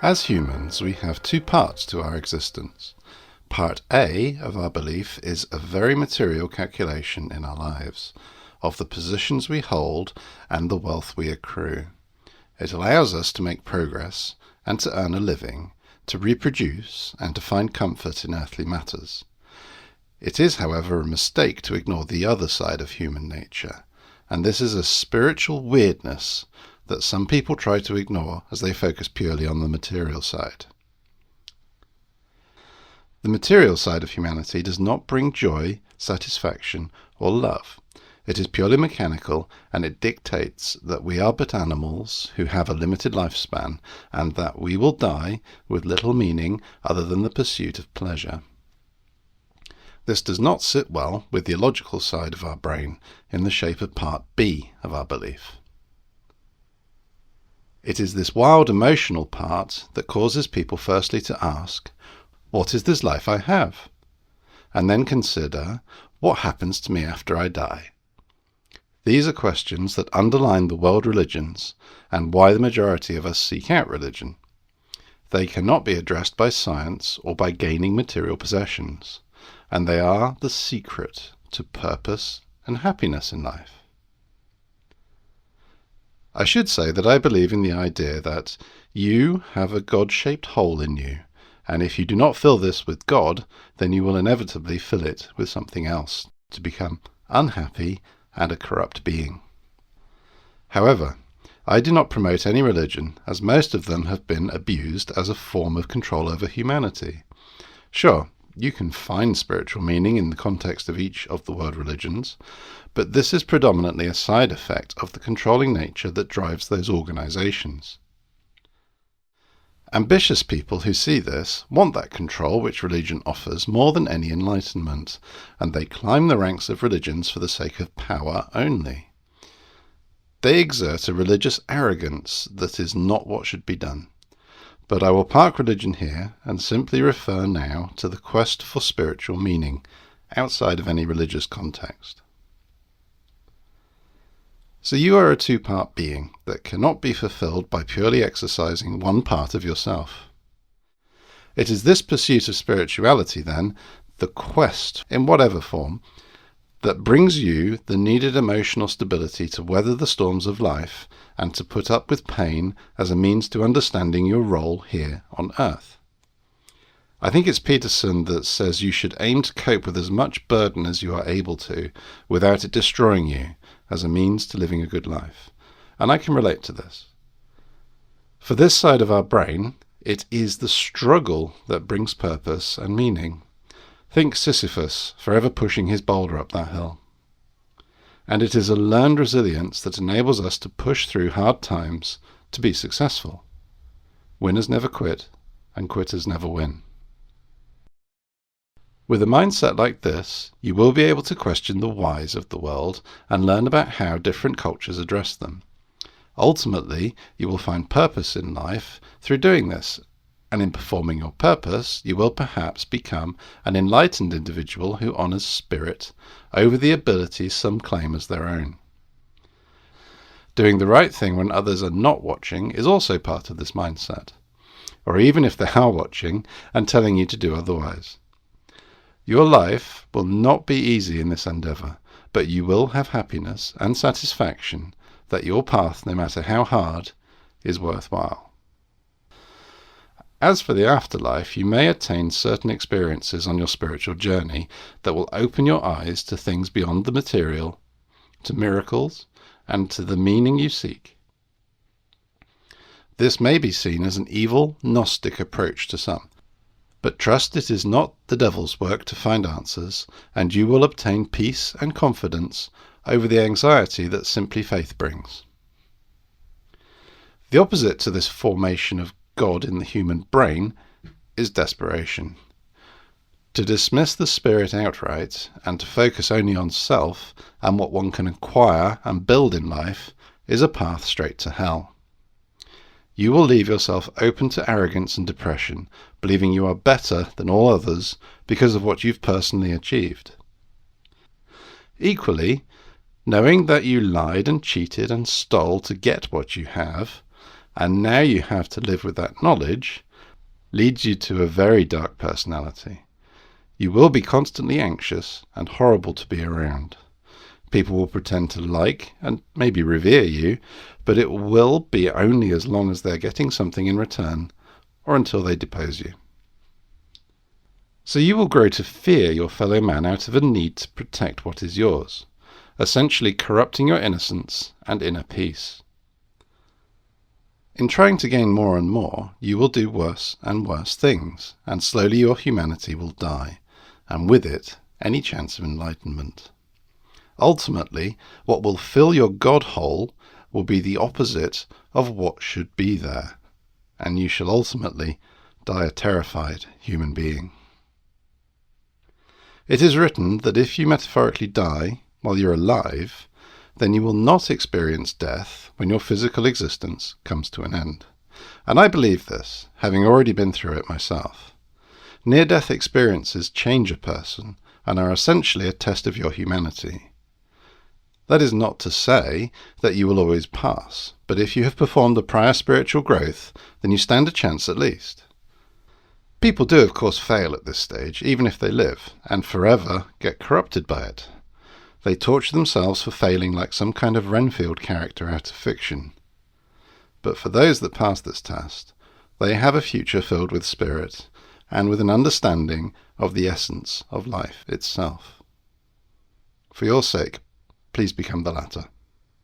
As humans, we have two parts to our existence. Part A of our belief is a very material calculation in our lives of the positions we hold and the wealth we accrue. It allows us to make progress and to earn a living, to reproduce and to find comfort in earthly matters. It is, however, a mistake to ignore the other side of human nature, and this is a spiritual weirdness that some people try to ignore as they focus purely on the material side. The material side of humanity does not bring joy, satisfaction, or love. It is purely mechanical, and it dictates that we are but animals who have a limited lifespan, and that we will die with little meaning other than the pursuit of pleasure. This does not sit well with the illogical side of our brain in the shape of Part B of our belief. It is this wild emotional part that causes people firstly to ask, what is this life I have? And then consider, what happens to me after I die? These are questions that underline the world religions and why the majority of us seek out religion. They cannot be addressed by science or by gaining material possessions, and they are the secret to purpose and happiness in life. I should say that I believe in the idea that you have a God-shaped hole in you, and if you do not fill this with God, then you will inevitably fill it with something else to become unhappy and a corrupt being. However, I do not promote any religion, as most of them have been abused as a form of control over humanity. Sure, you can find spiritual meaning in the context of each of the world religions, but this is predominantly a side effect of the controlling nature that drives those organizations. Ambitious people who see this want that control which religion offers more than any enlightenment, and they climb the ranks of religions for the sake of power only. They exert a religious arrogance that is not what should be done. But I will park religion here and simply refer now to the quest for spiritual meaning outside of any religious context. So you are a two-part being that cannot be fulfilled by purely exercising one part of yourself. It is this pursuit of spirituality, then, the quest, in whatever form, that brings you the needed emotional stability to weather the storms of life and to put up with pain as a means to understanding your role here on earth. I think it's Peterson that says you should aim to cope with as much burden as you are able to without it destroying you as a means to living a good life. And I can relate to this. For this side of our brain, it is the struggle that brings purpose and meaning. Think Sisyphus, forever pushing his boulder up that hill. And it is a learned resilience that enables us to push through hard times to be successful. Winners never quit, and quitters never win. With a mindset like this, you will be able to question the whys of the world and learn about how different cultures address them. Ultimately, you will find purpose in life through doing this, and in performing your purpose, you will perhaps become an enlightened individual who honors spirit over the abilities some claim as their own. Doing the right thing when others are not watching is also part of this mindset, or even if they are watching and telling you to do otherwise. Your life will not be easy in this endeavor, but you will have happiness and satisfaction that your path, no matter how hard, is worthwhile. As for the afterlife, you may attain certain experiences on your spiritual journey that will open your eyes to things beyond the material, to miracles, and to the meaning you seek. This may be seen as an evil, Gnostic approach to some, but trust it is not the devil's work to find answers, and you will obtain peace and confidence over the anxiety that simply faith brings. The opposite to this formation of God in the human brain is desperation. To dismiss the spirit outright and to focus only on self and what one can acquire and build in life is a path straight to hell. You will leave yourself open to arrogance and depression, believing you are better than all others because of what you've personally achieved. Equally, knowing that you lied and cheated and stole to get what you have, and now you have to live with that knowledge, leads you to a very dark personality. You will be constantly anxious and horrible to be around. People will pretend to like and maybe revere you, but it will be only as long as they're getting something in return, or until they depose you. So you will grow to fear your fellow man out of a need to protect what is yours, essentially corrupting your innocence and inner peace. In trying to gain more and more, you will do worse and worse things, and slowly your humanity will die, and with it, any chance of enlightenment. Ultimately, what will fill your God hole will be the opposite of what should be there, and you shall ultimately die a terrified human being. It is written that if you metaphorically die while you're alive, then you will not experience death when your physical existence comes to an end. And I believe this, having already been through it myself. Near-death experiences change a person and are essentially a test of your humanity. That is not to say that you will always pass, but if you have performed a prior spiritual growth, then you stand a chance at least. People do, of course, fail at this stage, even if they live, and forever get corrupted by it. They torture themselves for failing like some kind of Renfield character out of fiction. But for those that pass this test, they have a future filled with spirit, and with an understanding of the essence of life itself. For your sake, please become the latter.